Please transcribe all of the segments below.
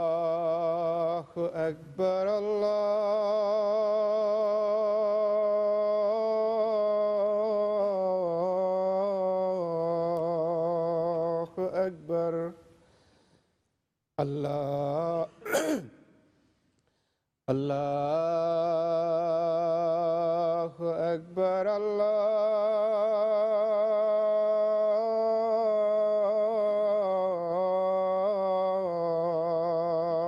الله أكبر الله أكبر الله الله أكبر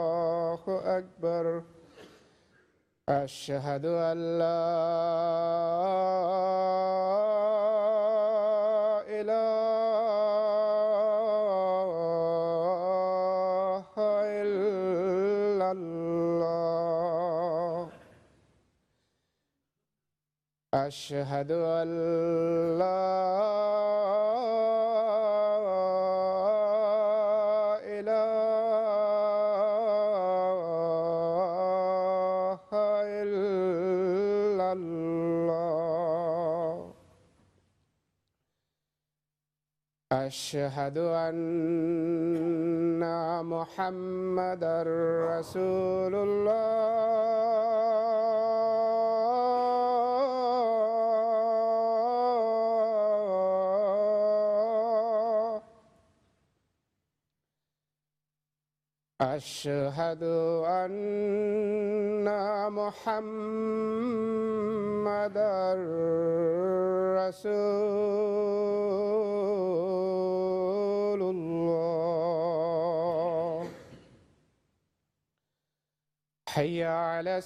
الله أكبر أشهد أن لا إله إلا الله أشهد أن لا إله إلا الله أشهد أن محمدًا رسول الله أشهد أن محمدًا رسول الله حي على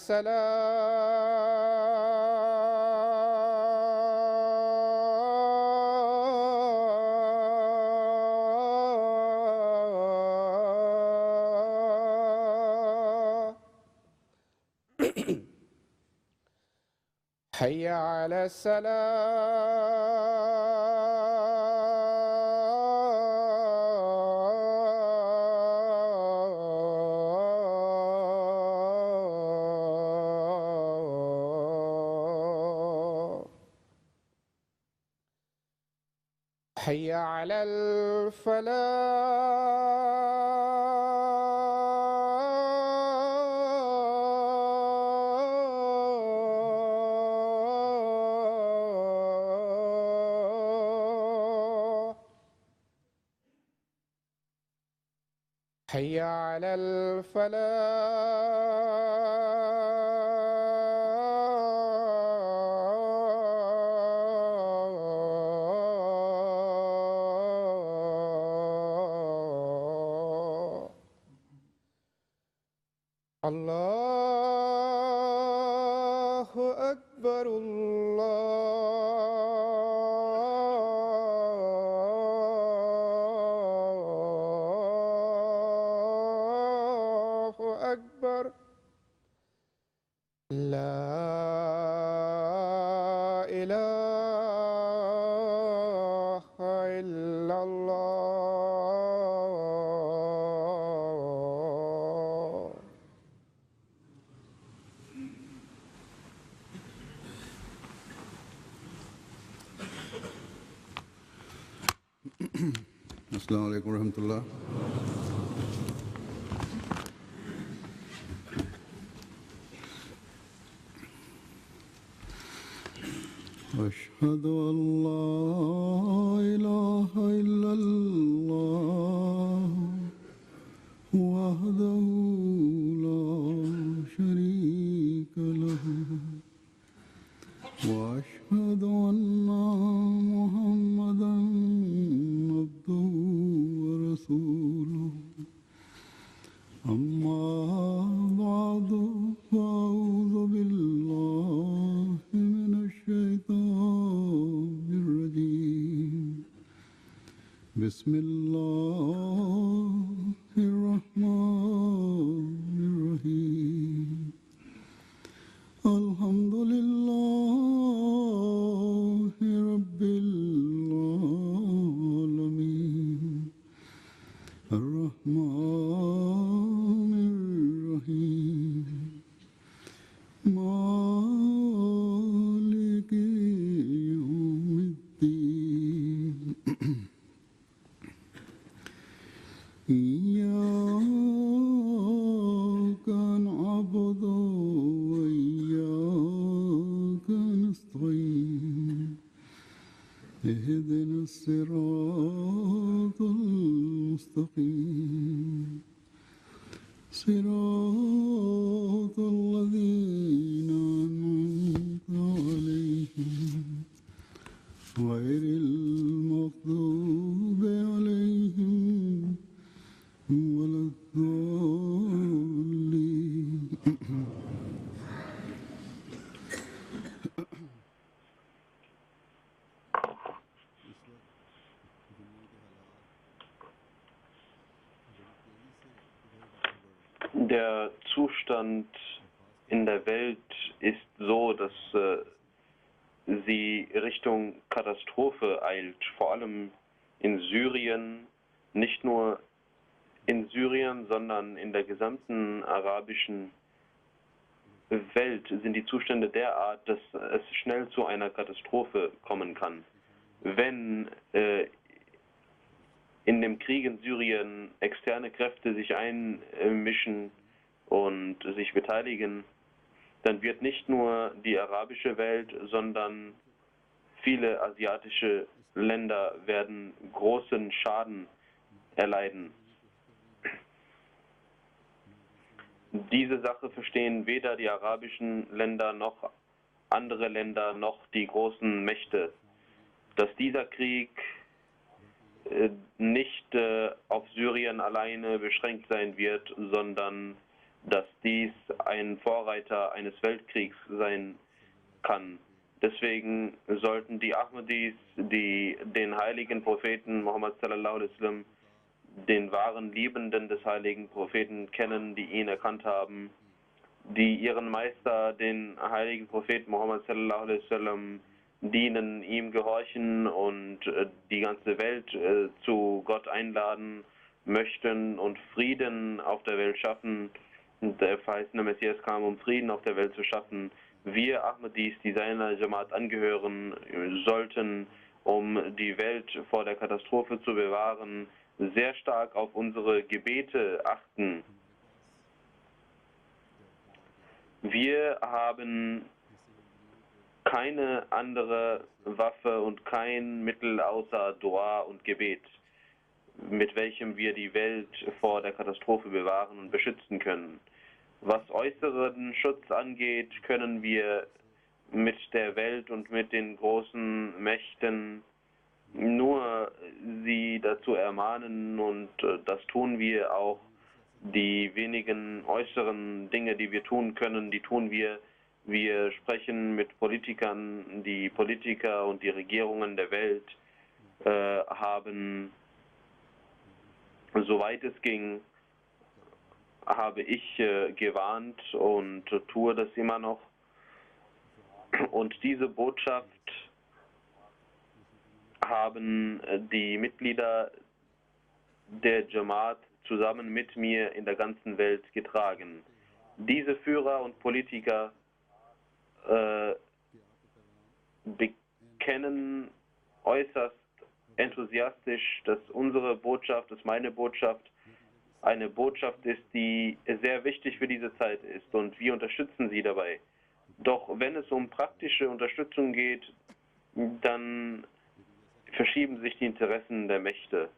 الصلاة حي على السلام حي على الفلاح حي على الفلاح الله أكبر الله أكبر لا إله إلا الله السلام عليكم ورحمة الله. أشهد أن لا إله إلا الله وحده لا شريك له وأشهد أن محمدًا عبده ورسوله أما بعد فأعوذ بالله من الشيطان الرجيم بسم الله الرحمن الرحيم الحمد لله رب العالمين الرحمن الرحيم مالك يوم الدين إياك نعبد وإياك نستعين اهدنا الصراط المستقيم صراط الذين أنعمت عليهم غير المغضوب عليهم ولا الضالين. Der Zustand in der Welt ist so, dass sie Richtung Katastrophe eilt, vor allem in Syrien, nicht nur in Syrien, sondern in der gesamten arabischen Welt sind die Zustände derart, dass es schnell zu einer Katastrophe kommen kann. Wenn in dem Krieg in Syrien externe Kräfte sich einmischen und sich beteiligen, dann wird nicht nur die arabische Welt, sondern viele asiatische Länder werden großen Schaden erleiden. Diese Sache verstehen weder die arabischen Länder noch andere Länder noch die großen Mächte, dass dieser Krieg nicht auf Syrien alleine beschränkt sein wird, sondern dass dies ein Vorreiter eines Weltkriegs sein kann. Deswegen sollten die Ahmadis, die den heiligen Propheten Muhammad sallallahu alaihi wasallam, den wahren Liebenden des heiligen Propheten kennen, die ihn erkannt haben, die ihren Meister, den heiligen Propheten Muhammad sallallahu alaihi wasallam, dienen, ihm gehorchen und die ganze Welt zu Gott einladen möchten und Frieden auf der Welt schaffen. Und der verheißene Messias kam, um Frieden auf der Welt zu schaffen. Wir Ahmadis, die seiner Jamaat angehören, sollten, um die Welt vor der Katastrophe zu bewahren, sehr stark auf unsere Gebete achten. Wir haben keine andere Waffe und kein Mittel außer Dua und Gebet, mit welchem wir die Welt vor der Katastrophe bewahren und beschützen können. Was äußeren Schutz angeht, können wir mit der Welt und mit den großen Mächten nur sie dazu ermahnen, und das tun wir auch. Die wenigen äußeren Dinge, die wir tun können, die tun wir. Wir sprechen mit Politikern. Die Politiker und die Regierungen der Welt haben, soweit es ging, habe ich gewarnt und tue das immer noch. Und diese Botschaft haben die Mitglieder der Jamaat zusammen mit mir in der ganzen Welt getragen. Diese Führer und Politiker bekennen äußerst enthusiastisch, dass unsere Botschaft, dass meine Botschaft eine Botschaft ist, die sehr wichtig für diese Zeit ist, und wir unterstützen sie dabei. Doch wenn es um praktische Unterstützung geht, dann verschieben sich die Interessen der Mächte.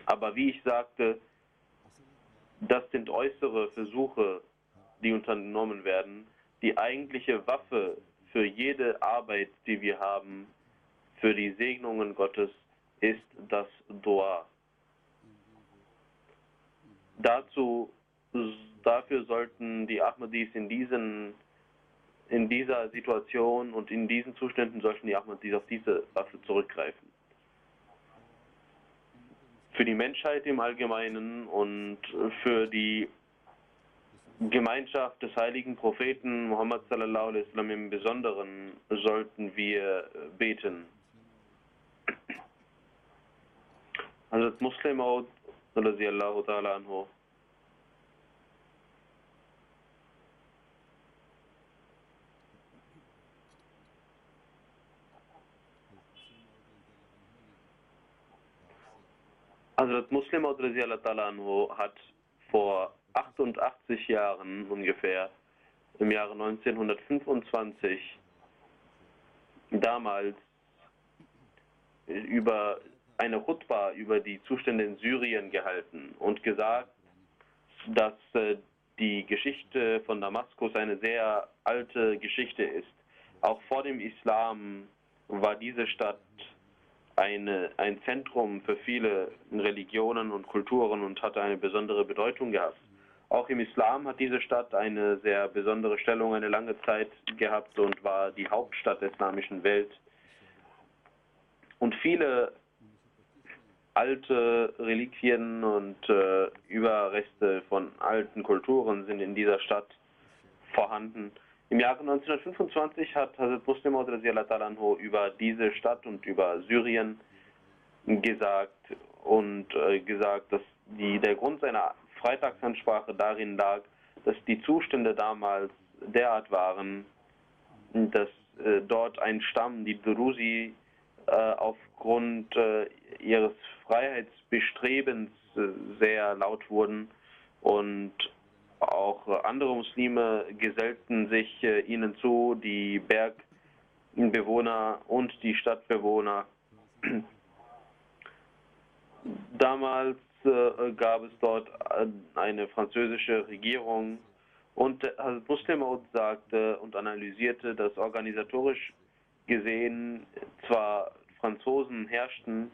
Aber wie ich sagte, das sind äußere Versuche, die unternommen werden. Die eigentliche Waffe für jede Arbeit, die wir haben, für die Segnungen Gottes, ist das Dua. Dafür sollten die Ahmadis in dieser Situation und in diesen Zuständen sollten die Ahmadis auf diese Waffe zurückgreifen. Für die Menschheit im Allgemeinen und für die Gemeinschaft des heiligen Propheten Muhammad sallallahu alaihi wasallam im Besonderen sollten wir beten. Hazrat Muslim Maud radiallahu ta'ala anhu. Hazrat Muslim Maud radiallahu ta'ala anhu hat vor 88 Jahren ungefähr, im Jahre 1925, damals über eine Khutbah über die Zustände in Syrien gehalten und gesagt, dass die Geschichte von Damaskus eine sehr alte Geschichte ist. Auch vor dem Islam war diese Stadt ein Zentrum für viele Religionen und Kulturen und hatte eine besondere Bedeutung gehabt. Auch im Islam hat diese Stadt eine sehr besondere Stellung eine lange Zeit gehabt und war die Hauptstadt der islamischen Welt. Und viele alte Reliquien und Überreste von alten Kulturen sind in dieser Stadt vorhanden. Im Jahre 1925 hat Hazrat Muslim Maud radiallahu ta'ala anhu über diese Stadt und über Syrien gesagt dass der Grund seiner Freitagsansprache darin lag, dass die Zustände damals derart waren, dass dort ein Stamm, die Drusi, aufgrund ihres Freiheitsbestrebens sehr laut wurden und auch andere Muslime gesellten sich ihnen zu, die Bergbewohner und die Stadtbewohner. Damals gab es dort eine französische Regierung und Hazrat Muslim Maud sagte und analysierte, dass organisatorisch gesehen zwar Franzosen herrschten,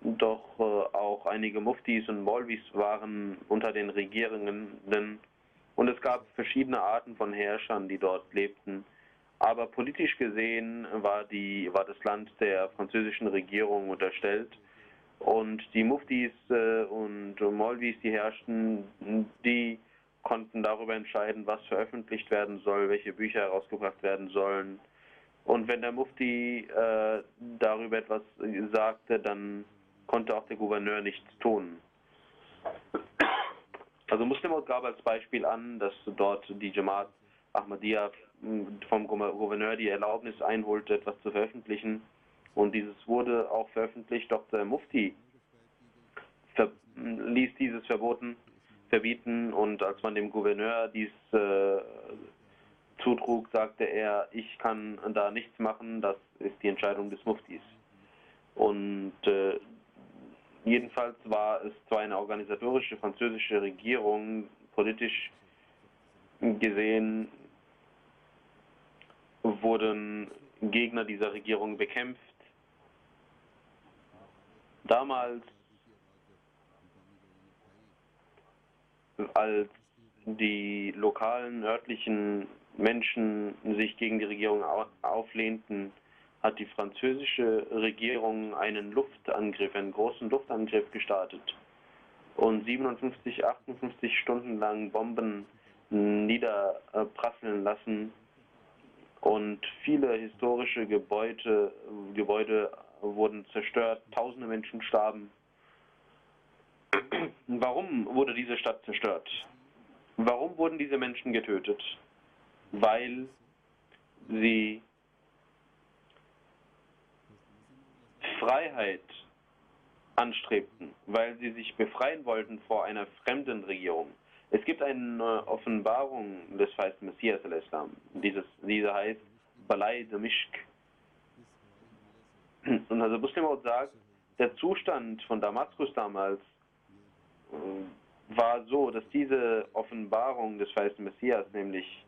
doch auch einige Muftis und Maulvis waren unter den Regierenden und es gab verschiedene Arten von Herrschern, die dort lebten. Aber politisch gesehen war das Land der französischen Regierung unterstellt und die Muftis und Maulvis, die herrschten, die konnten darüber entscheiden, was veröffentlicht werden soll, welche Bücher herausgebracht werden sollen. Und wenn der Mufti darüber etwas sagte, dann konnte auch der Gouverneur nichts tun. Also Muslim Maud gab als Beispiel an, dass dort die Jamaat Ahmadiyya vom Gouverneur die Erlaubnis einholte, etwas zu veröffentlichen. Und dieses wurde auch veröffentlicht, doch der Mufti ließ dieses verbieten und als man dem Gouverneur dies zutrug, sagte er, ich kann da nichts machen, das ist die Entscheidung des Muftis. Und jedenfalls war es zwar eine organisatorische französische Regierung, politisch gesehen wurden Gegner dieser Regierung bekämpft. Damals, als die lokalen, örtlichen Menschen sich gegen die Regierung auflehnten, hat die französische Regierung einen großen Luftangriff gestartet und 57, 58 Stunden lang Bomben niederprasseln lassen und viele historische Gebäude wurden zerstört, tausende Menschen starben. Warum wurde diese Stadt zerstört? Warum wurden diese Menschen getötet? Weil sie Freiheit anstrebten, weil sie sich befreien wollten vor einer fremden Regierung. Es gibt eine Offenbarung des verheißten Messias al-Islam. Diese heißt Balai Damishq. Und also Muslim Maud sagt, der Zustand von Damaskus damals war so, dass diese Offenbarung des verheißten Messias, nämlich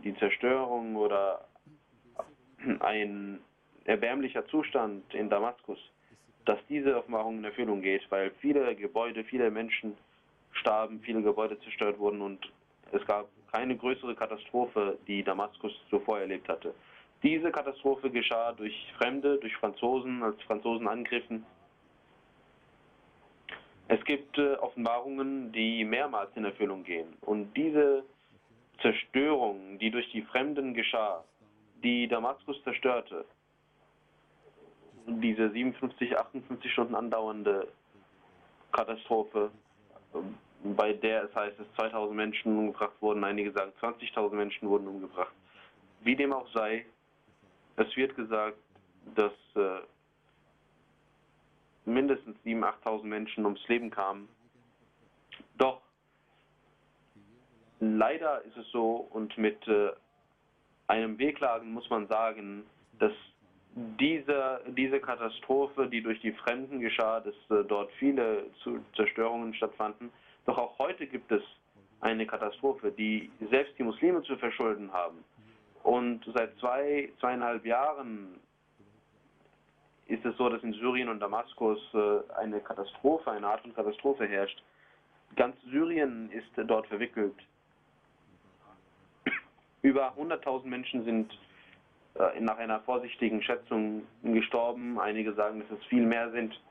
die Zerstörung oder ein erbärmlicher Zustand in Damaskus, dass diese Offenbarung in Erfüllung geht, weil viele Gebäude, viele Menschen starben, viele Gebäude zerstört wurden und es gab keine größere Katastrophe, die Damaskus zuvor erlebt hatte. Diese Katastrophe geschah durch Fremde, durch Franzosen, als Franzosen angriffen. Es gibt Offenbarungen, die mehrmals in Erfüllung gehen. Und diese Zerstörung, die durch die Fremden geschah, die Damaskus zerstörte, diese 57, 58 Stunden andauernde Katastrophe, bei der es heißt, dass 2000 Menschen umgebracht wurden, einige sagen 20.000 Menschen wurden umgebracht. Wie dem auch sei, es wird gesagt, dass mindestens 7.000, 8.000 Menschen ums Leben kamen. Doch leider ist es so, und mit einem Wehklagen muss man sagen, dass diese Katastrophe, die durch die Fremden geschah, dass dort viele Zerstörungen stattfanden, doch auch heute gibt es eine Katastrophe, die selbst die Muslime zu verschulden haben. Und seit 2,5 Jahren ist es so, dass in Syrien und Damaskus eine Katastrophe, eine Art von Katastrophe herrscht. Ganz Syrien ist dort verwickelt. Über 100.000 Menschen sind nach einer vorsichtigen Schätzung gestorben. Einige sagen, dass es viel mehr sind.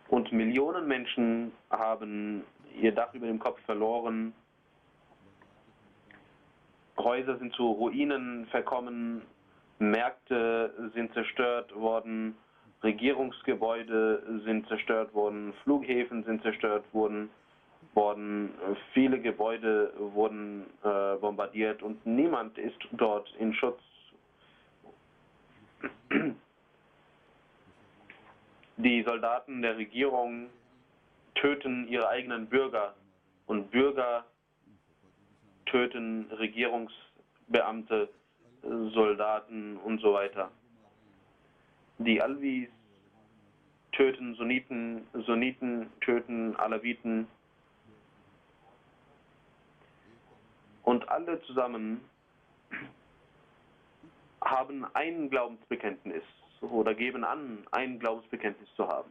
Und Millionen Menschen haben ihr Dach über dem Kopf verloren. Häuser sind zu Ruinen verkommen. Märkte sind zerstört worden. Regierungsgebäude sind zerstört worden. Flughäfen sind zerstört worden. Viele Gebäude wurden bombardiert und niemand ist dort in Schutz. Die Soldaten der Regierung töten ihre eigenen Bürger und Bürger töten Regierungsbeamte, Soldaten und so weiter. Die Alvis töten Sunniten, Sunniten töten Alawiten. Und alle zusammen haben ein Glaubensbekenntnis oder geben an, ein Glaubensbekenntnis zu haben.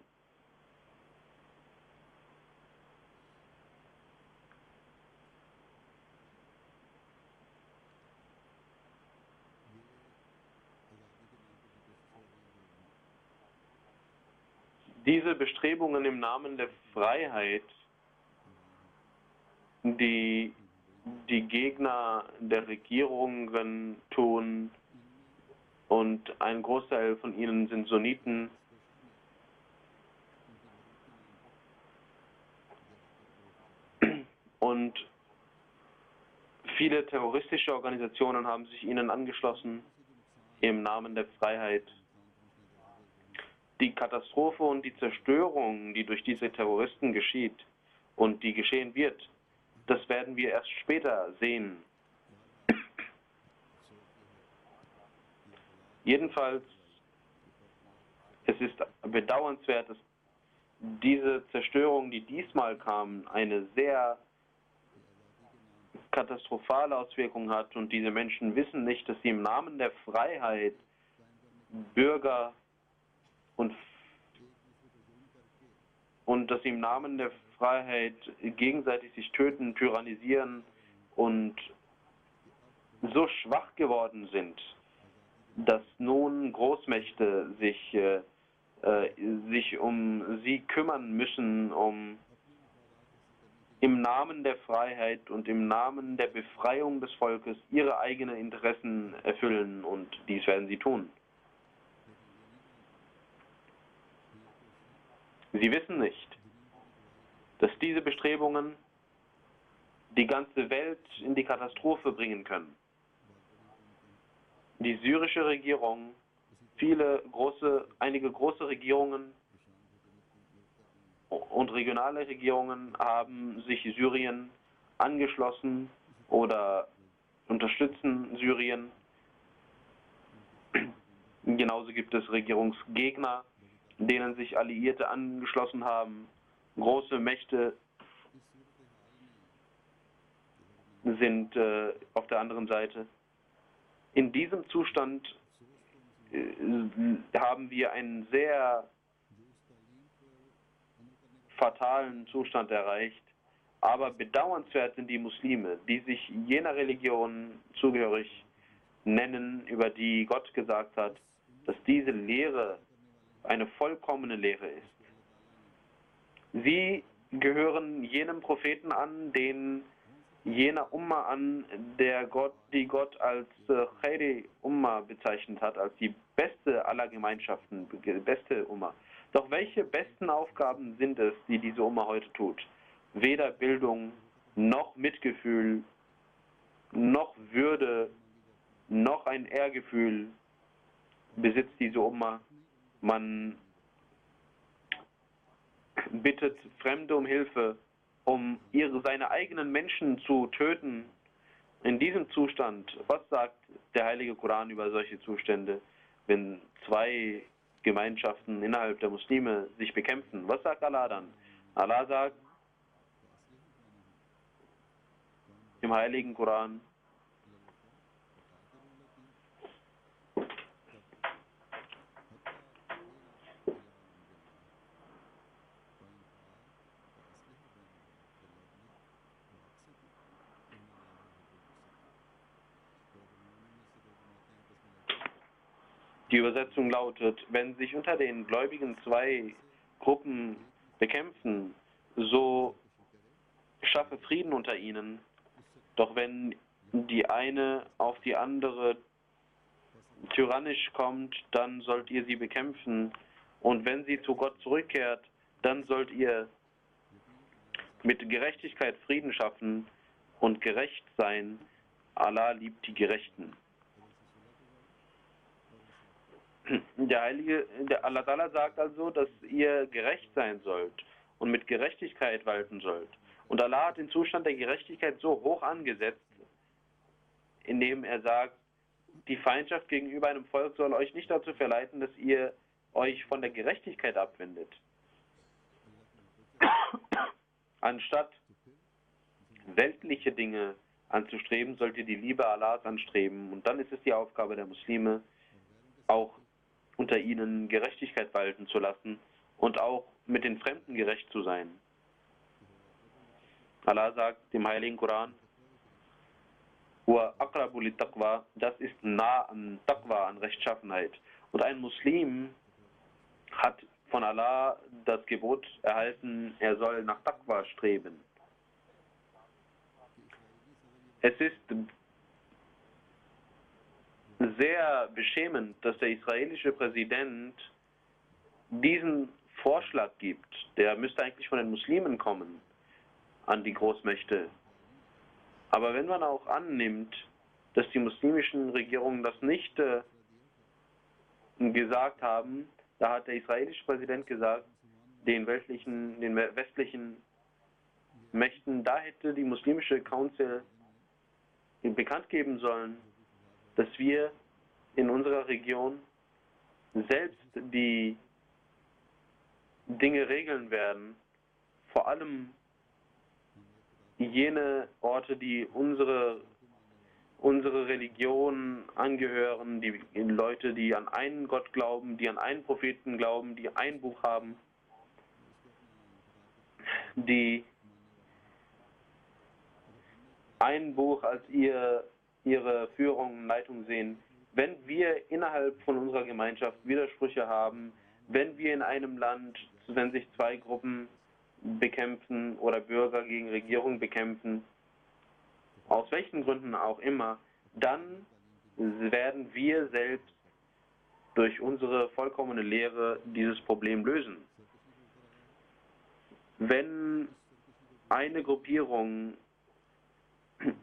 Diese Bestrebungen im Namen der Freiheit, die die Gegner der Regierungen tun, und ein Großteil von ihnen sind Sunniten, und viele terroristische Organisationen haben sich ihnen angeschlossen im Namen der Freiheit. Die Katastrophe und die Zerstörung, die durch diese Terroristen geschieht und die geschehen wird, das werden wir erst später sehen. Jedenfalls, es ist bedauernswert, dass diese Zerstörung, die diesmal kam, eine sehr katastrophale Auswirkung hat, und diese Menschen wissen nicht, dass sie im Namen der Freiheit Bürger und dass sie im Namen der Freiheit gegenseitig sich töten, tyrannisieren und so schwach geworden sind, dass nun Großmächte sich um sie kümmern müssen, um im Namen der Freiheit und im Namen der Befreiung des Volkes ihre eigenen Interessen erfüllen, und dies werden sie tun. Sie wissen nicht, dass diese Bestrebungen die ganze Welt in die Katastrophe bringen können. Die syrische Regierung, einige große Regierungen und regionale Regierungen haben sich Syrien angeschlossen oder unterstützen Syrien. Genauso gibt es Regierungsgegner, denen sich Alliierte angeschlossen haben. Große Mächte sind auf der anderen Seite. In diesem Zustand haben wir einen sehr fatalen Zustand erreicht. Aber bedauernswert sind die Muslime, die sich jener Religion zugehörig nennen, über die Gott gesagt hat, dass diese Lehre eine vollkommene Lehre ist. Sie gehören jenem Propheten an, den jener Umma an, die Gott als Khairi Umma bezeichnet hat, als die beste aller Gemeinschaften, beste Umma. Doch welche besten Aufgaben sind es, die diese Umma heute tut? Weder Bildung, noch Mitgefühl, noch Würde, noch ein Ehrgefühl besitzt diese Umma. Man bittet Fremde um Hilfe, um seine eigenen Menschen zu töten. In diesem Zustand, was sagt der Heilige Koran über solche Zustände, wenn zwei Gemeinschaften innerhalb der Muslime sich bekämpfen? Was sagt Allah dann? Allah sagt im Heiligen Koran, die Übersetzung lautet, wenn sich unter den Gläubigen zwei Gruppen bekämpfen, so schaffe Frieden unter ihnen. Doch wenn die eine auf die andere tyrannisch kommt, dann sollt ihr sie bekämpfen. Und wenn sie zu Gott zurückkehrt, dann sollt ihr mit Gerechtigkeit Frieden schaffen und gerecht sein. Allah liebt die Gerechten. Der Allah Ta'ala sagt also, dass ihr gerecht sein sollt und mit Gerechtigkeit walten sollt. Und Allah hat den Zustand der Gerechtigkeit so hoch angesetzt, indem er sagt, die Feindschaft gegenüber einem Volk soll euch nicht dazu verleiten, dass ihr euch von der Gerechtigkeit abwendet. Anstatt weltliche Dinge anzustreben, sollt ihr die Liebe Allahs anstreben. Und dann ist es die Aufgabe der Muslime, auch unter ihnen Gerechtigkeit walten zu lassen und auch mit den Fremden gerecht zu sein. Allah sagt im Heiligen Koran, وَأَقْرَبُ لِلتَّقْوَى, das ist nah an Taqwa, an Rechtschaffenheit. Und ein Muslim hat von Allah das Gebot erhalten, er soll nach Taqwa streben. Es ist sehr beschämend, dass der israelische Präsident diesen Vorschlag gibt. Der müsste eigentlich von den Muslimen kommen an die Großmächte. Aber wenn man auch annimmt, dass die muslimischen Regierungen das nicht gesagt haben, da hat der israelische Präsident gesagt, den westlichen Mächten, da hätte die muslimische Council bekannt geben sollen, dass wir in unserer Region selbst die Dinge regeln werden, vor allem jene Orte, die unsere Religion angehören, die Leute, die an einen Gott glauben, die an einen Propheten glauben, die ein Buch haben, die ein Buch als ihre Führung und Leitung sehen. Wenn wir innerhalb von unserer Gemeinschaft Widersprüche haben, wenn wir in einem Land, wenn sich zwei Gruppen bekämpfen oder Bürger gegen Regierung bekämpfen, aus welchen Gründen auch immer, dann werden wir selbst durch unsere vollkommene Lehre dieses Problem lösen. Wenn eine Gruppierung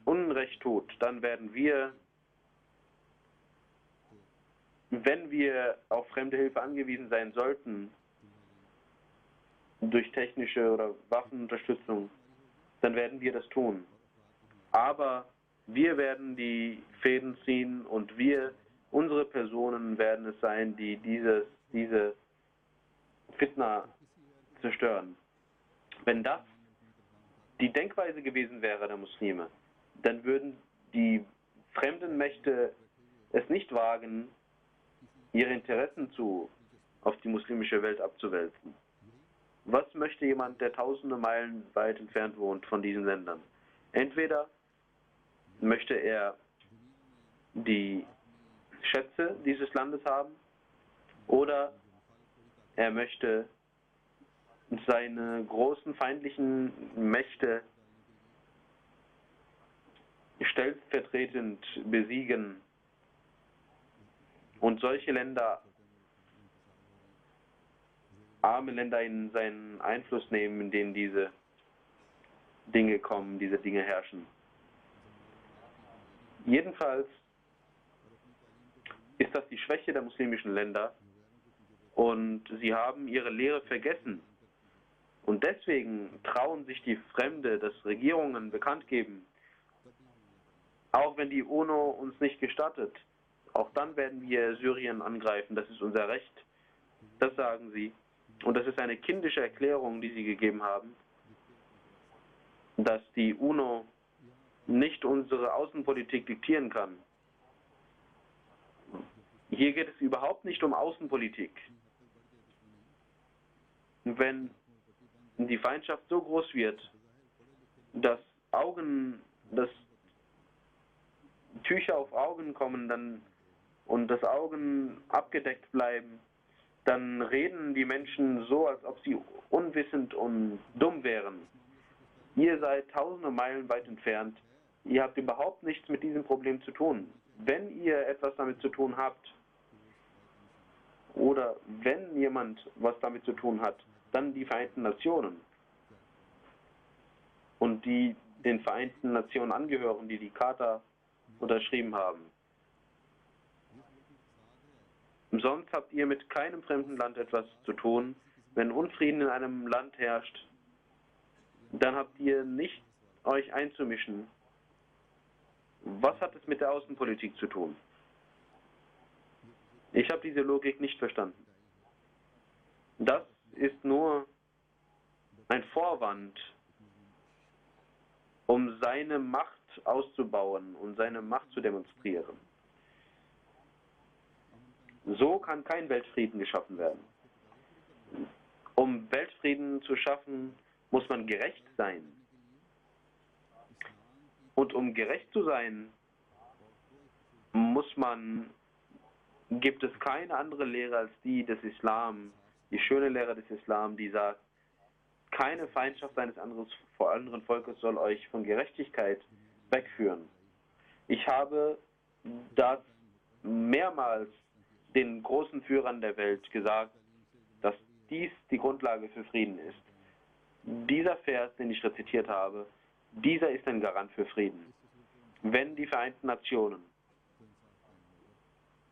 Unrecht tut, dann werden wir, wenn wir auf fremde Hilfe angewiesen sein sollten, durch technische oder Waffenunterstützung, dann werden wir das tun. Aber wir werden die Fäden ziehen und unsere Personen werden es sein, die diese Fitna zerstören. Wenn das die Denkweise gewesen wäre der Muslime, dann würden die fremden Mächte es nicht wagen, ihre Interessen auf die muslimische Welt abzuwälzen. Was möchte jemand, der tausende Meilen weit entfernt wohnt von diesen Ländern? Entweder möchte er die Schätze dieses Landes haben oder er möchte seine großen feindlichen Mächte stellvertretend besiegen und solche Länder, arme Länder in seinen Einfluss nehmen, in denen diese Dinge kommen, diese Dinge herrschen. Jedenfalls ist das die Schwäche der muslimischen Länder und sie haben ihre Lehre vergessen. Und deswegen trauen sich die Fremde, dass Regierungen bekannt geben, auch wenn die UNO uns nicht gestattet, auch dann werden wir Syrien angreifen, das ist unser Recht. Das sagen sie. Und das ist eine kindische Erklärung, die sie gegeben haben, dass die UNO nicht unsere Außenpolitik diktieren kann. Hier geht es überhaupt nicht um Außenpolitik. Wenn die Feindschaft so groß wird, dass Tücher auf Augen kommen dann und dass Augen abgedeckt bleiben, dann reden die Menschen so, als ob sie unwissend und dumm wären. Ihr seid tausende Meilen weit entfernt. Ihr habt überhaupt nichts mit diesem Problem zu tun. Wenn ihr etwas damit zu tun habt, oder wenn jemand was damit zu tun hat, dann die Vereinten Nationen. Und die den Vereinten Nationen angehören, die die Charta unterschrieben haben. Sonst habt ihr mit keinem fremden Land etwas zu tun. Wenn Unfrieden in einem Land herrscht, dann habt ihr nicht euch einzumischen. Was hat es mit der Außenpolitik zu tun? Ich habe diese Logik nicht verstanden. Das ist nur ein Vorwand, um seine Macht auszubauen und seine Macht zu demonstrieren. So kann kein Weltfrieden geschaffen werden. Um Weltfrieden zu schaffen, muss man gerecht sein. Und um gerecht zu sein, gibt es keine andere Lehre als die des Islam, die schöne Lehre des Islam, die sagt, keine Feindschaft eines anderen Volkes soll euch von Gerechtigkeit wegführen. Ich habe das mehrmals den großen Führern der Welt gesagt, dass dies die Grundlage für Frieden ist. Dieser Vers, den ich rezitiert habe, dieser ist ein Garant für Frieden. Wenn die Vereinten Nationen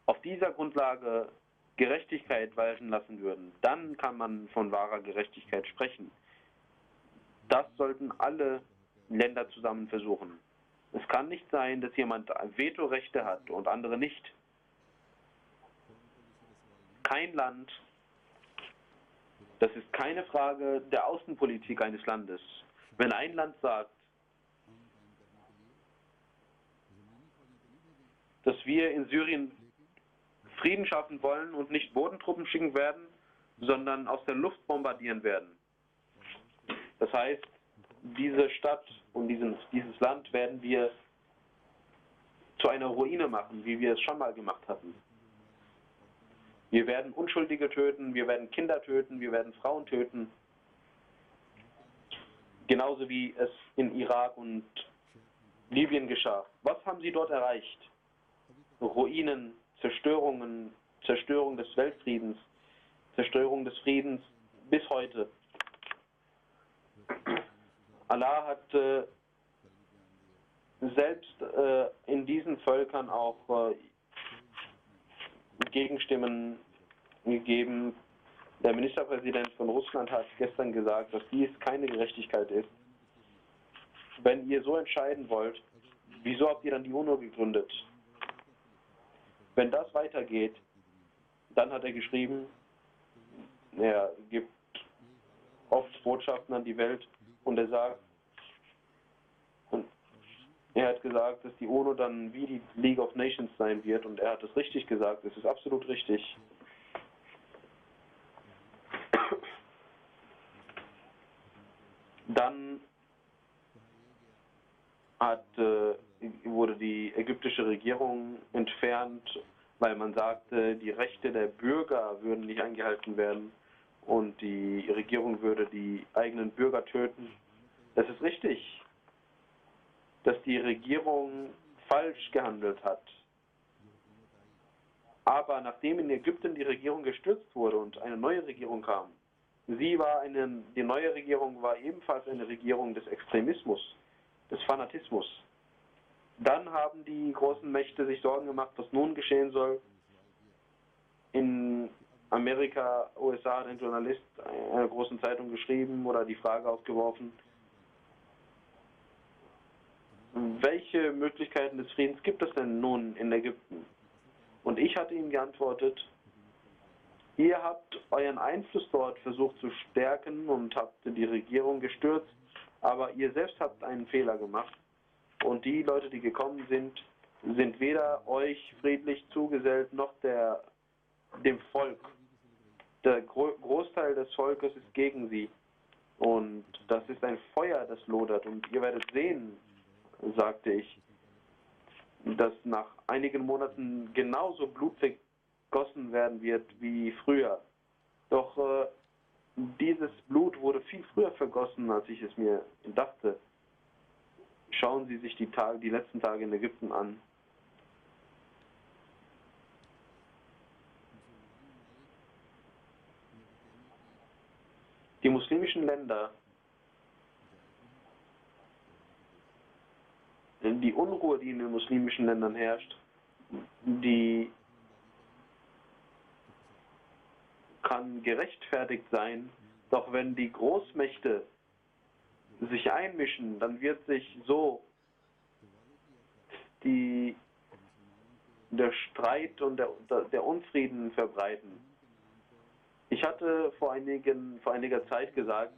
auf dieser Grundlage Gerechtigkeit walten lassen würden, dann kann man von wahrer Gerechtigkeit sprechen. Das sollten alle Länder zusammen versuchen. Es kann nicht sein, dass jemand Vetorechte hat und andere nicht. Kein Land, das ist keine Frage der Außenpolitik eines Landes. Wenn ein Land sagt, dass wir in Syrien Frieden schaffen wollen und nicht Bodentruppen schicken werden, sondern aus der Luft bombardieren werden. Das heißt, diese Stadt und dieses Land werden wir zu einer Ruine machen, wie wir es schon mal gemacht hatten. Wir werden Unschuldige töten, wir werden Kinder töten, wir werden Frauen töten. Genauso wie es in Irak und Libyen geschah. Was haben sie dort erreicht? Ruinen, Zerstörung des Weltfriedens, Zerstörung des Friedens bis heute. Allah hat selbst in diesen Völkern auch Gegenstimmen gegeben. Der Ministerpräsident von Russland hat gestern gesagt, dass dies keine Gerechtigkeit ist. Wenn ihr so entscheiden wollt, wieso habt ihr dann die UNO gegründet? Wenn das weitergeht, dann hat er geschrieben, er gibt oft Botschaften an die Welt und er hat gesagt, dass die UNO dann wie die League of Nations sein wird und er hat es richtig gesagt, es ist absolut richtig. Dann wurde die ägyptische Regierung entfernt, weil man sagte, die Rechte der Bürger würden nicht eingehalten werden und die Regierung würde die eigenen Bürger töten. Das ist richtig. dass die Regierung falsch gehandelt hat. Aber nachdem in Ägypten die Regierung gestürzt wurde und eine neue Regierung kam, die neue Regierung war ebenfalls eine Regierung des Extremismus, des Fanatismus. Dann haben die großen Mächte sich Sorgen gemacht, was nun geschehen soll. In Amerika, USA hat ein Journalist einer großen Zeitung geschrieben oder die Frage aufgeworfen, welche Möglichkeiten des Friedens gibt es denn nun in Ägypten? Und ich hatte ihm geantwortet, ihr habt euren Einfluss dort versucht zu stärken und habt die Regierung gestürzt, aber ihr selbst habt einen Fehler gemacht. Und die Leute, die gekommen sind, sind weder euch friedlich zugesellt, noch dem Volk. Der Großteil des Volkes ist gegen sie. Und das ist ein Feuer, das lodert. Und ihr werdet sehen, sagte ich, dass nach einigen Monaten genauso Blut vergossen werden wird wie früher. Doch dieses Blut wurde viel früher vergossen, als ich es mir dachte. Schauen Sie sich die letzten Tage in Ägypten an. Die muslimischen Länder, die Unruhe, die in den muslimischen Ländern herrscht, die kann gerechtfertigt sein, doch wenn die Großmächte sich einmischen, dann wird sich so der Streit und der Unfrieden verbreiten. Ich hatte vor einiger Zeit gesagt,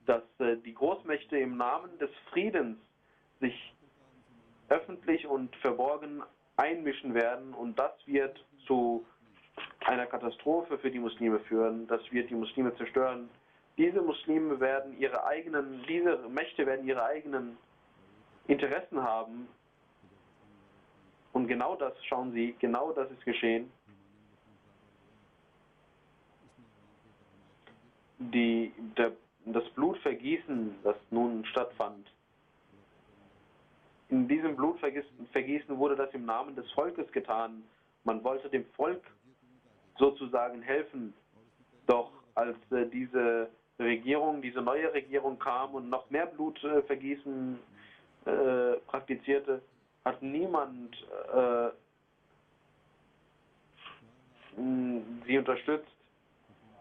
dass die Großmächte im Namen des Friedens sich öffentlich und verborgen einmischen werden und das wird zu einer Katastrophe für die Muslime führen, das wird die Muslime zerstören. Diese Mächte werden ihre eigenen Interessen haben und genau das, schauen Sie, genau das ist geschehen. Das Blutvergießen, das nun stattfand, in diesem Blutvergießen wurde das im Namen des Volkes getan. Man wollte dem Volk sozusagen helfen. Doch als diese neue Regierung kam und noch mehr Blutvergießen praktizierte, hat niemand sie unterstützt.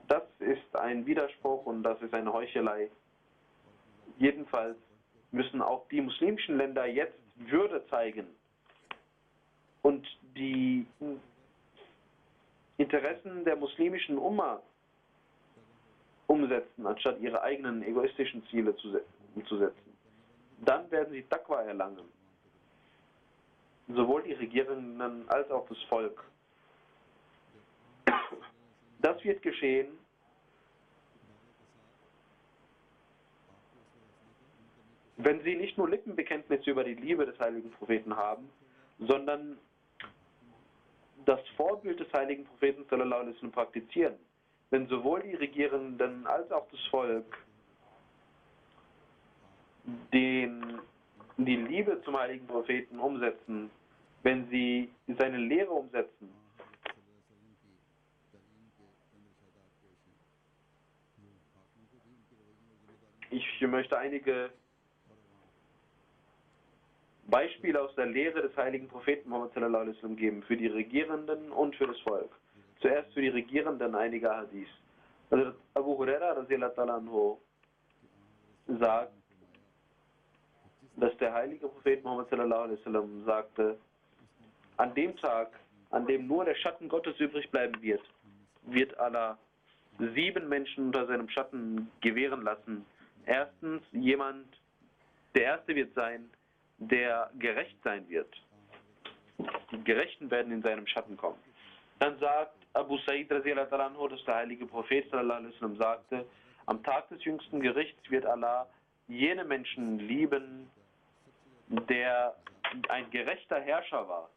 Das ist ein Widerspruch und das ist eine Heuchelei. Jedenfalls müssen auch die muslimischen Länder jetzt Würde zeigen und die Interessen der muslimischen Umma umsetzen, anstatt ihre eigenen egoistischen Ziele umzusetzen. Dann werden sie Taqwa erlangen. Sowohl die Regierenden als auch das Volk. Das wird geschehen, wenn sie nicht nur Lippenbekenntnisse über die Liebe des heiligen Propheten haben, sondern das Vorbild des heiligen Propheten sallallahu alaihi wasallam praktizieren. Wenn sowohl die Regierenden als auch das Volk die Liebe zum heiligen Propheten umsetzen, wenn sie seine Lehre umsetzen, ich möchte einige Beispiele aus der Lehre des heiligen Propheten Muhammad sallallahu alaihi wasallam geben, für die Regierenden und für das Volk. Zuerst für die Regierenden einige Hadith. Also Abu Huraira radhiyallahu ta'ala anhu sagt, dass der heilige Prophet Muhammad sallallahu alaihi wasallam sagte, an dem Tag, an dem nur der Schatten Gottes übrig bleiben wird, wird Allah 7 Menschen unter seinem Schatten gewähren lassen. Erstens der erste wird sein, der gerecht sein wird. Die Gerechten werden in seinem Schatten kommen. Dann sagt Abu Sa'id radhiyallahu ta'ala anhu, dass der heilige Prophet sallallahu alaihi wasallam sagte, am Tag des jüngsten Gerichts wird Allah jene Menschen lieben, der ein gerechter Herrscher war.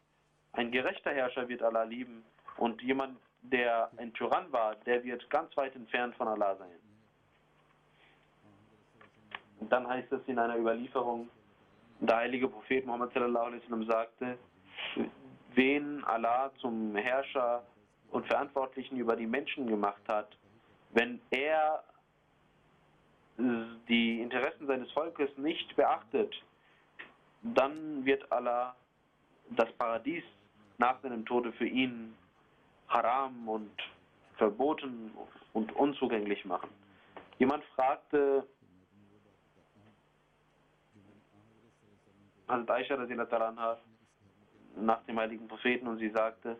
Ein gerechter Herrscher wird Allah lieben und jemand, der ein Tyrann war, der wird ganz weit entfernt von Allah sein. Und dann heißt es in einer Überlieferung, Der heilige Prophet Muhammad sallallahu alaihi wasallam sagte, wen Allah zum Herrscher und Verantwortlichen über die Menschen gemacht hat, wenn er die Interessen seines Volkes nicht beachtet, dann wird Allah das Paradies nach seinem Tode für ihn haram und verboten und unzugänglich machen. Jemand fragte Hazrat Aisha radhiyallahu anha nach dem heiligen Propheten und sie sagte,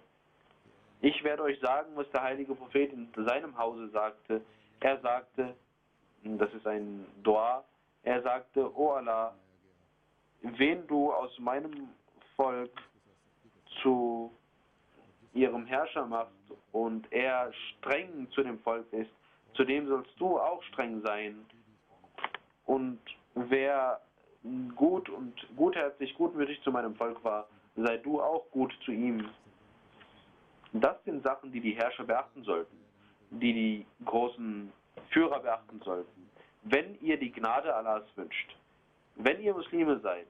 ich werde euch sagen, was der heilige Prophet in seinem Hause sagte. Er sagte, das ist ein Dua, er sagte, O Allah, wen du aus meinem Volk zu ihrem Herrscher machst und er streng zu dem Volk ist, zu dem sollst du auch streng sein. Und wer gut und gutherzig, gutmütig zu meinem Volk war, sei du auch gut zu ihm. Das sind Sachen, die die Herrscher beachten sollten, die die großen Führer beachten sollten. Wenn ihr die Gnade Allahs wünscht, wenn ihr Muslime seid,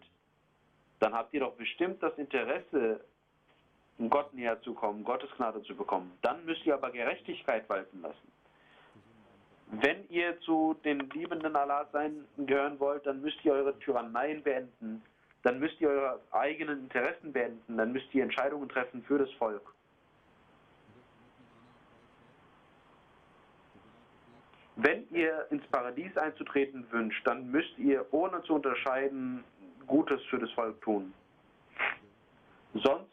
dann habt ihr doch bestimmt das Interesse, Gott näher zu kommen, Gottes Gnade zu bekommen. Dann müsst ihr aber Gerechtigkeit walten lassen. Wenn ihr zu den Liebenden Allahs gehören wollt, dann müsst ihr eure Tyranneien beenden, dann müsst ihr eure eigenen Interessen beenden, dann müsst ihr Entscheidungen treffen für das Volk. Wenn ihr ins Paradies einzutreten wünscht, dann müsst ihr ohne zu unterscheiden Gutes für das Volk tun. Sonst,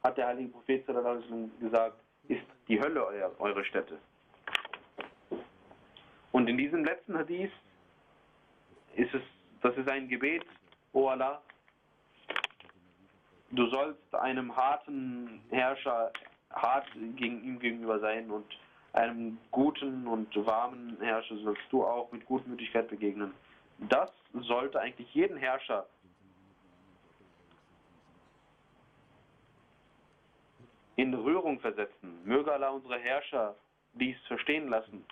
hat der heilige Prophet sallallahu alaihi wasallam gesagt, ist die Hölle eure Stätte. Und in diesem letzten Hadith das ist ein Gebet, O Allah, du sollst einem harten Herrscher hart ihm gegenüber sein und einem guten und warmen Herrscher sollst du auch mit Gutmütigkeit begegnen. Das sollte eigentlich jeden Herrscher in Rührung versetzen. Möge Allah unsere Herrscher dies verstehen lassen.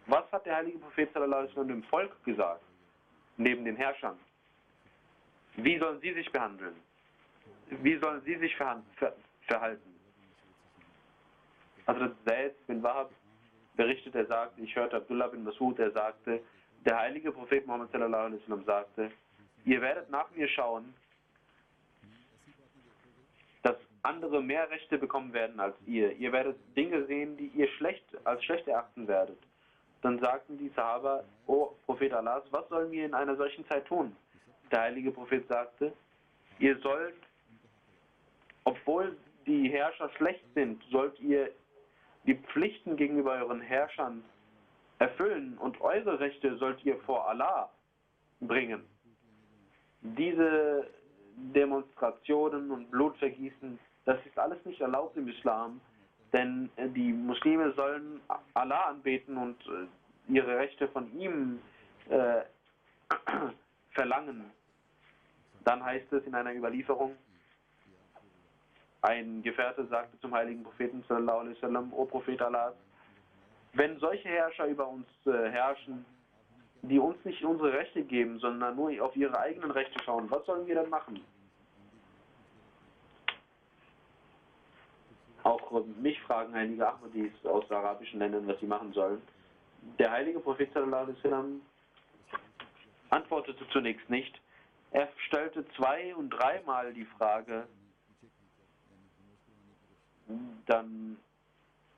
Was hat der heilige Prophet sallallahu alaihi wasallam dem Volk gesagt, neben den Herrschern? Wie sollen sie sich behandeln? Wie sollen sie sich verhalten? Also Zaid bin Wahab berichtet, er sagte, ich hörte Abdullah bin Mas'ud, er sagte, der heilige Prophet Muhammad sallallahu alaihi wasallam sagte, ihr werdet nach mir schauen, dass andere mehr Rechte bekommen werden als ihr. Ihr werdet Dinge sehen, die ihr als schlecht erachten werdet. Dann sagten die Sahaba, O Prophet Allahs, was sollen wir in einer solchen Zeit tun? Der heilige Prophet sagte, ihr sollt, obwohl die Herrscher schlecht sind, sollt ihr die Pflichten gegenüber euren Herrschern erfüllen und eure Rechte sollt ihr vor Allah bringen. Diese Demonstrationen und Blutvergießen, das ist alles nicht erlaubt im Islam, denn die Muslime sollen Allah anbeten und ihre Rechte von ihm verlangen. Dann heißt es in einer Überlieferung, ein Gefährte sagte zum heiligen Propheten sallallahu alaihi wasallam, O Prophet Allah, wenn solche Herrscher über uns herrschen, die uns nicht unsere Rechte geben, sondern nur auf ihre eigenen Rechte schauen, was sollen wir dann machen? Auch mich fragen einige Ahmadis aus arabischen Ländern, was sie machen sollen. Der heilige Prophet sallallahu alaihi wasallam antwortete zunächst nicht. Er stellte 2- und 3-mal die Frage. Dann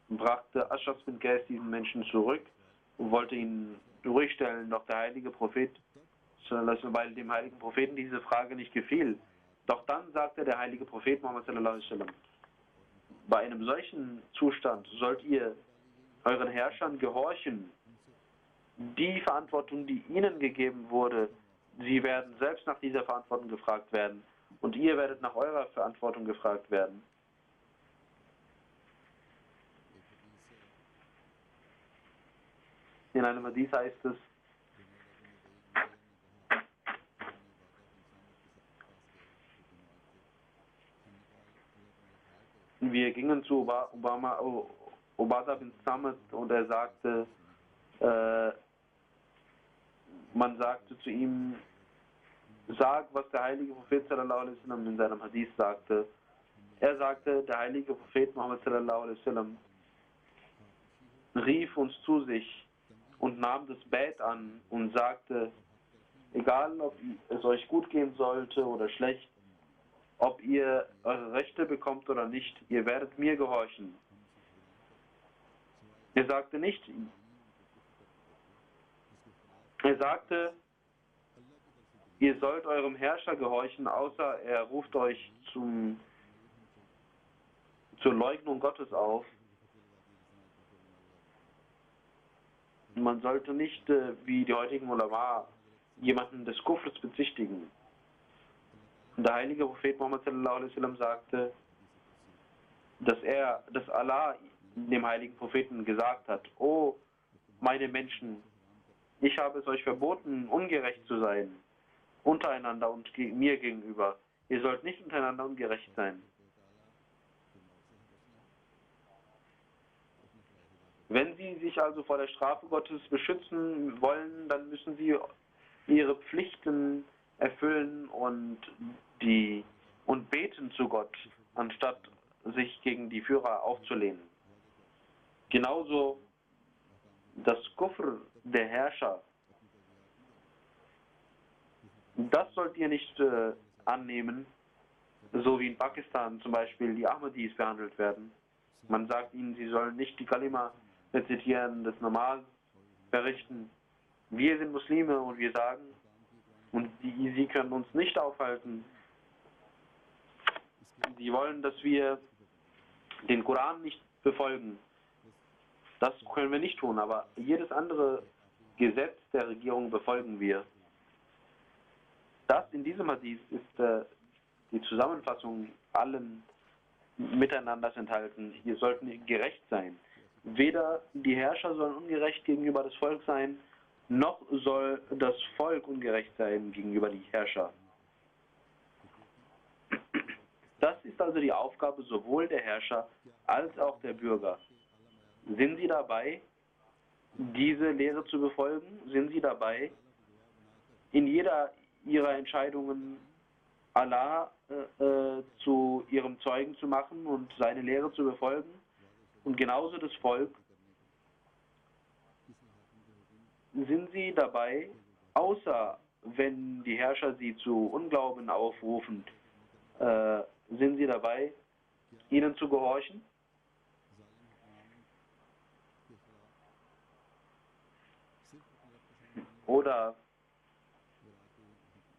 brachte Aschas bin Qais diesen Menschen zurück und wollte ihn ruhig stellen. Doch der heilige Prophet, weil dem heiligen Propheten diese Frage nicht gefiel. Doch dann sagte der heilige Prophet Muhammad sallallahu alaihi wasallam, bei einem solchen Zustand sollt ihr euren Herrschern gehorchen. Die Verantwortung, die ihnen gegeben wurde, sie werden selbst nach dieser Verantwortung gefragt werden und ihr werdet nach eurer Verantwortung gefragt werden. In einem Hadith heißt es, wir gingen zu Ubadah bin Samit und er sagte, man sagte zu ihm, sag, was der heilige Prophet sallallahu alaihi wasallam in seinem Hadith sagte. Er sagte, der heilige Prophet Muhammad sallallahu alaihi wasallam rief uns zu sich und nahm das Bett an und sagte, egal ob es euch gut gehen sollte oder schlecht, ob ihr eure Rechte bekommt oder nicht, ihr werdet mir gehorchen. Er sagte nicht, er sagte, ihr sollt eurem Herrscher gehorchen, außer er ruft euch zur Leugnung Gottes auf. Man sollte nicht, wie die heutigen Ulama, jemanden des Kufrs bezichtigen. Und der heilige Prophet Muhammad sallallahu alaihi wasallam sagte, dass Allah dem heiligen Propheten gesagt hat, o meine Menschen, ich habe es euch verboten, ungerecht zu sein, untereinander und mir gegenüber. Ihr sollt nicht untereinander ungerecht sein. Wenn sie sich also vor der Strafe Gottes beschützen wollen, dann müssen sie ihre Pflichten erfüllen und beten zu Gott, anstatt sich gegen die Führer aufzulehnen. Genauso das Kufr der Herrscher, das sollt ihr nicht annehmen, so wie in Pakistan zum Beispiel die Ahmadis behandelt werden. Man sagt ihnen, sie sollen nicht die Kalima rezitieren, das Namal verrichten. Wir sind Muslime und wir sagen, und sie können uns nicht aufhalten. Sie wollen, dass wir den Koran nicht befolgen. Das können wir nicht tun, aber jedes andere Gesetz der Regierung befolgen wir. Das in diesem Hadith ist die Zusammenfassung allen Miteinanders enthalten. Wir sollten gerecht sein. Weder die Herrscher sollen ungerecht gegenüber das Volk sein, noch soll das Volk ungerecht sein gegenüber die Herrscher. Das ist also die Aufgabe sowohl der Herrscher als auch der Bürger. Sind sie dabei, diese Lehre zu befolgen? Sind sie dabei, in jeder ihrer Entscheidungen Allah zu ihrem Zeugen zu machen und seine Lehre zu befolgen? Und genauso das Volk. Sind sie dabei, außer wenn die Herrscher sie zu Unglauben aufrufen, sind sie dabei, ihnen zu gehorchen? Oder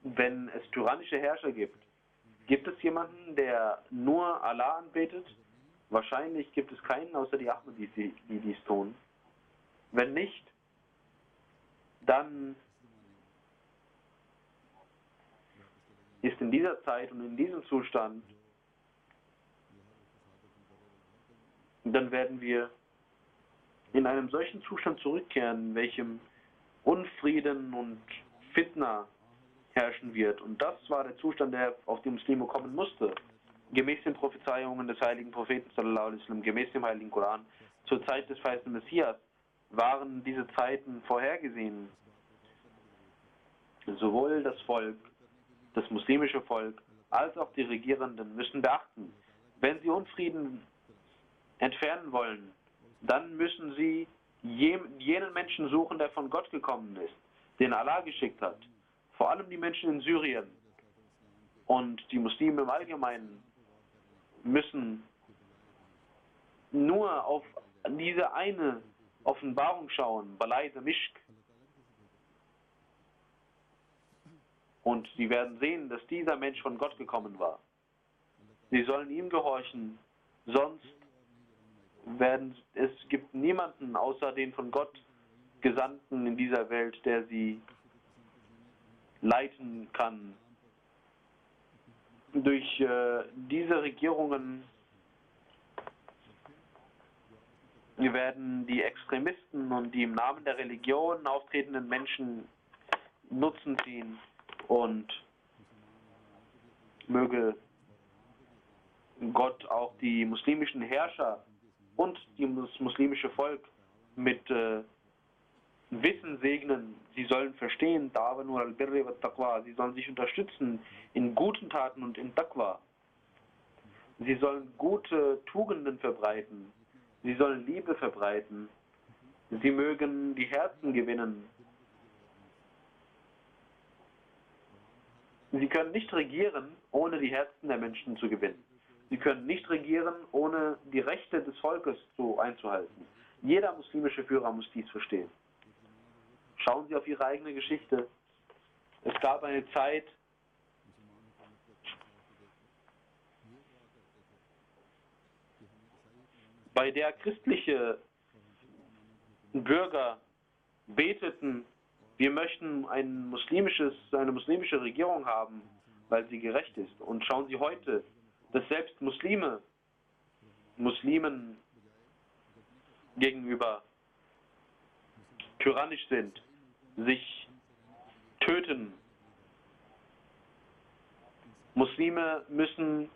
wenn es tyrannische Herrscher gibt, gibt es jemanden, der nur Allah anbetet? Wahrscheinlich gibt es keinen außer die Ahmadis, die dies tun. Wenn nicht, dann ist in dieser Zeit und in diesem Zustand, dann werden wir in einem solchen Zustand zurückkehren, in welchem Unfrieden und Fitna herrschen wird. Und das war der Zustand, der auf die Muslime kommen musste. Gemäß den Prophezeiungen des heiligen Propheten sallallahu alaihi wasallam, gemäß dem heiligen Koran, zur Zeit des verheißenen Messias waren diese Zeiten vorhergesehen. Sowohl das Volk, das muslimische Volk, als auch die Regierenden müssen beachten, wenn sie Unfrieden entfernen wollen, dann müssen sie jenen Menschen suchen, der von Gott gekommen ist, den Allah geschickt hat. Vor allem die Menschen in Syrien und die Muslime im Allgemeinen müssen nur auf diese eine Offenbarung schauen, Balai Damishq. Und sie werden sehen, dass dieser Mensch von Gott gekommen war. Sie sollen ihm gehorchen, sonst gibt niemanden außer den von Gott Gesandten in dieser Welt, der sie leiten kann. Durch diese Regierungen werden die Extremisten und die im Namen der Religion auftretenden Menschen Nutzen ziehen, und möge Gott auch die muslimischen Herrscher und das muslimische Volk mit Wissen segnen, sie sollen verstehen, ta'awanu al birri wat taqwa, sie sollen sich unterstützen in guten Taten und in Taqwa. Sie sollen gute Tugenden verbreiten, sie sollen Liebe verbreiten, sie mögen die Herzen gewinnen. Sie können nicht regieren, ohne die Herzen der Menschen zu gewinnen. Sie können nicht regieren, ohne die Rechte des Volkes einzuhalten. Jeder muslimische Führer muss dies verstehen. Schauen Sie auf Ihre eigene Geschichte. Es gab eine Zeit, bei der christliche Bürger beteten, wir möchten eine muslimische Regierung haben, weil sie gerecht ist. Und schauen Sie heute, dass selbst Muslimen gegenüber tyrannisch sind, sich töten. Muslime müssen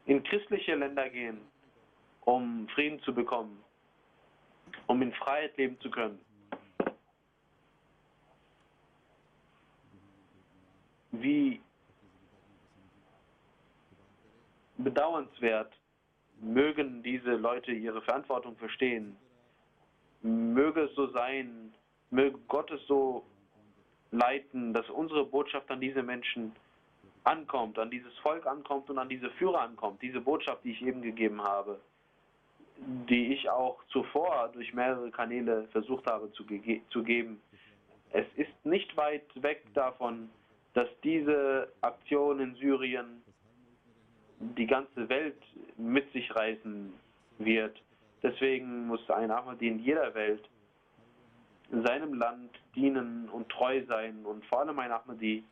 in christliche Länder gehen, um Frieden zu bekommen, um in Freiheit leben zu können. Wie bedauernswert, mögen diese Leute ihre Verantwortung verstehen. Möge es so sein, möge Gott es so leiten, dass unsere Botschaft an diese Menschen ankommt, an dieses Volk ankommt und an diese Führer ankommt. Diese Botschaft, die ich eben gegeben habe, die ich auch zuvor durch mehrere Kanäle versucht habe zu geben. Es ist nicht weit weg davon, dass diese Aktion in Syrien die ganze Welt mit sich reißen wird. Deswegen muss ein Ahmadi in jeder Welt seinem Land dienen und treu sein, und vor allem ein Ahmadi,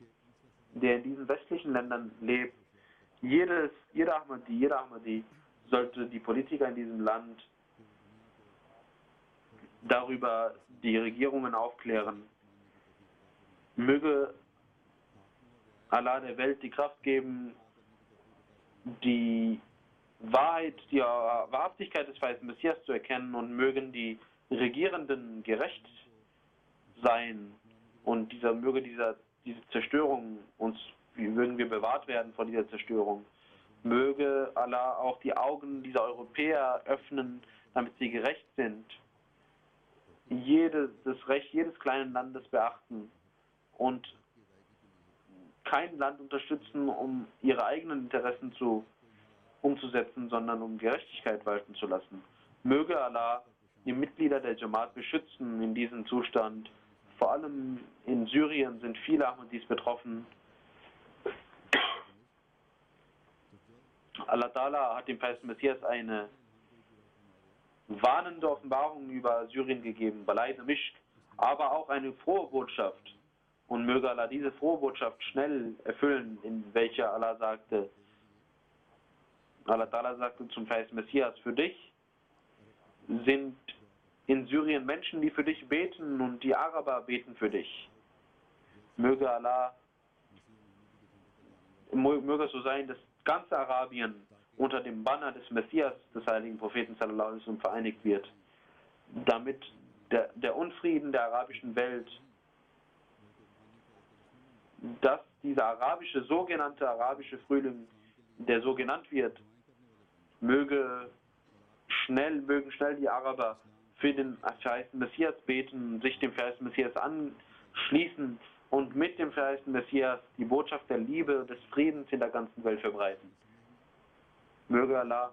der in diesen westlichen Ländern lebt. Jeder Ahmadi sollte die Politiker in diesem Land darüber die Regierungen aufklären. Möge Allah der Welt die Kraft geben, die Wahrheit, die Wahrhaftigkeit des verheißten Messias zu erkennen, und mögen die Regierenden gerecht sein, und möge diese Zerstörung mögen wir bewahrt werden vor dieser Zerstörung. Möge Allah auch die Augen dieser Europäer öffnen, damit sie gerecht sind. Das Recht jedes kleinen Landes beachten und kein Land unterstützen, um ihre eigenen Interessen umzusetzen, sondern um Gerechtigkeit walten zu lassen. Möge Allah die Mitglieder der Jamaat beschützen in diesem Zustand. Vor allem in Syrien sind viele Ahmadis betroffen. Allah Ta'ala hat dem verheißten Messias eine warnende Offenbarung über Syrien gegeben, Balai Mishk, aber auch eine frohe Botschaft. Und möge Allah diese frohe Botschaft schnell erfüllen, in welcher Allah Ta'ala sagte zum verheißten Messias: Für dich sind in Syrien Menschen, die für dich beten, und die Araber beten für dich. Möge es so sein, dass ganz Arabien unter dem Banner des Messias, des heiligen Propheten sallallahu alaihi wasallam, vereinigt wird, damit der Unfrieden der arabischen Welt, dass dieser sogenannte arabische Frühling, der so genannt wird, mögen schnell die Araber für den verheißten Messias beten, sich dem verheißten Messias anschließen und mit dem verheißten Messias die Botschaft der Liebe und des Friedens in der ganzen Welt verbreiten. Möge Allah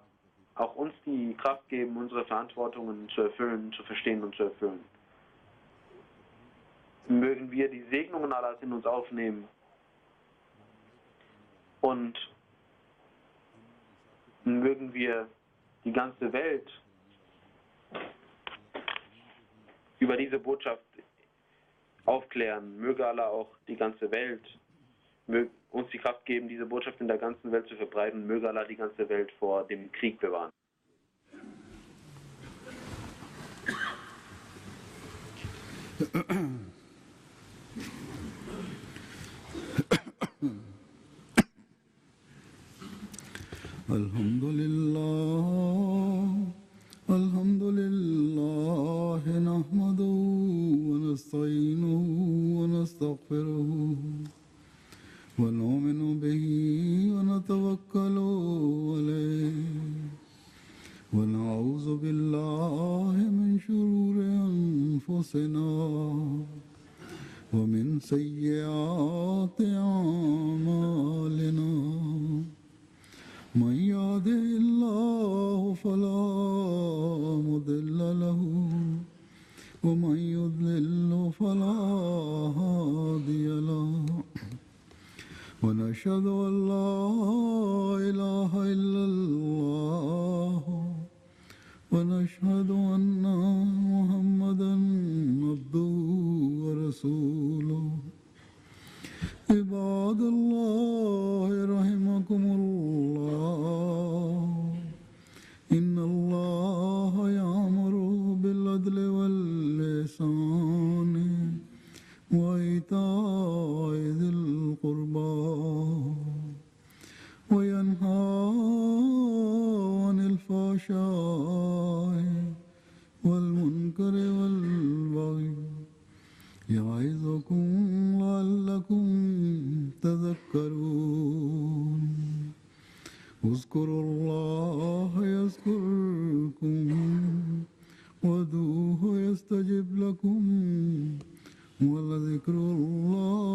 auch uns die Kraft geben, unsere Verantwortungen zu erfüllen, zu verstehen und zu erfüllen. Mögen wir die Segnungen Allahs in uns aufnehmen und mögen wir die ganze Welt über diese Botschaft aufklären. Möge Allah auch die ganze Welt uns die Kraft geben, diese Botschaft in der ganzen Welt zu verbreiten. Möge Allah die ganze Welt vor dem Krieg bewahren. Alhamdulillah, nahmaduhu wa nasta'in ونستعينه ونستغفره ونؤمن به ونتوكل عليه ونعوذ بالله من شرور أنفسنا ومن سيئات أعمالنا من يهده الله فلا مضل له ومن يضلل فلا هادي له ونشهد أن لا إله إلا الله ونشهد أن محمدا عبده ورسوله عباد الله رحمكم الله إن الله يأمر بالعدل والإحسان وإيتاء ذي القربى وينهى عن الفحشاء والمنكر والبغي يعظكم لعلكم تذكرون اذكروا الله يذكركم وادعوه يستجب لكم ولذكر الله